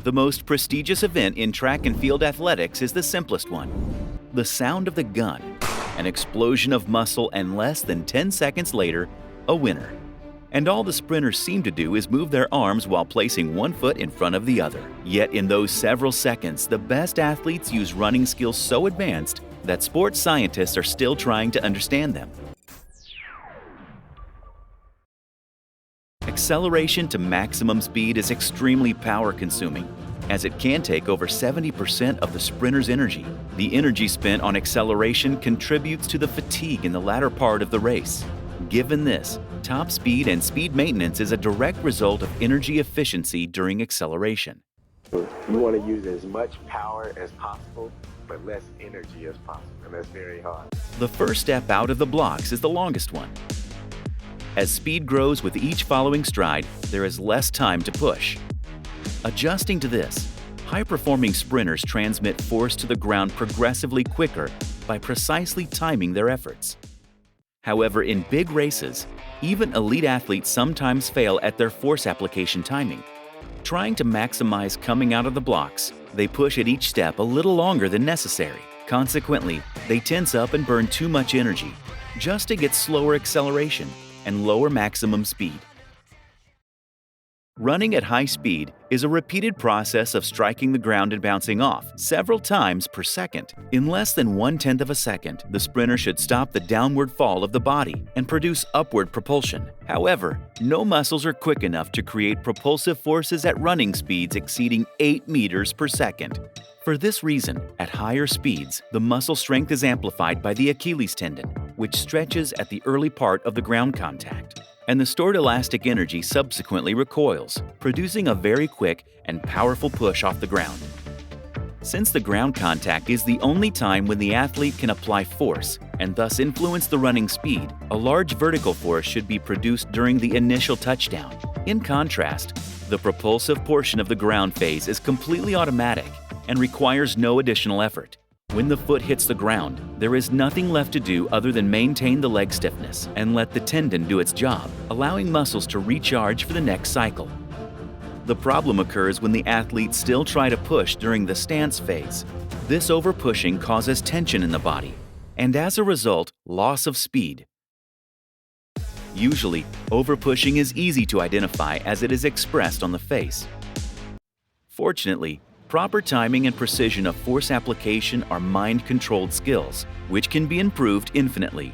The most prestigious event in track and field athletics is the simplest one. The sound of the gun, an explosion of muscle, and less than 10 seconds later, a winner. And all the sprinters seem to do is move their arms while placing one foot in front of the other. Yet in those several seconds, the best athletes use running skills so advanced that sports scientists are still trying to understand them. Acceleration to maximum speed is extremely power-consuming, as it can take over 70% of the sprinter's energy. The energy spent on acceleration contributes to the fatigue in the latter part of the race. Given this, top speed and speed maintenance is a direct result of energy efficiency during acceleration. You want to use as much power as possible, but less energy as possible, and that's very hard. The first step out of the blocks is the longest one. As speed grows with each following stride, there is less time to push. Adjusting to this, high-performing sprinters transmit force to the ground progressively quicker by precisely timing their efforts. However, in big races, even elite athletes sometimes fail at their force application timing. Trying to maximize coming out of the blocks, they push at each step a little longer than necessary. Consequently, they tense up and burn too much energy, just to get slower acceleration and lower maximum speed. Running at high speed is a repeated process of striking the ground and bouncing off several times per second. In less than 1/10 of a second, the sprinter should stop the downward fall of the body and produce upward propulsion. However, no muscles are quick enough to create propulsive forces at running speeds exceeding 8 meters per second. For this reason, at higher speeds, the muscle strength is amplified by the Achilles tendon, which stretches at the early part of the ground contact, and the stored elastic energy subsequently recoils, producing a very quick and powerful push off the ground. Since the ground contact is the only time when the athlete can apply force and thus influence the running speed, a large vertical force should be produced during the initial touchdown. In contrast, the propulsive portion of the ground phase is completely automatic and requires no additional effort. When the foot hits the ground, there is nothing left to do other than maintain the leg stiffness and let the tendon do its job, allowing muscles to recharge for the next cycle. The problem occurs when the athletes still try to push during the stance phase. This over-pushing causes tension in the body, and as a result, loss of speed. Usually, over-pushing is easy to identify as it is expressed on the face. Fortunately, proper timing and precision of force application are mind-controlled skills, which can be improved infinitely.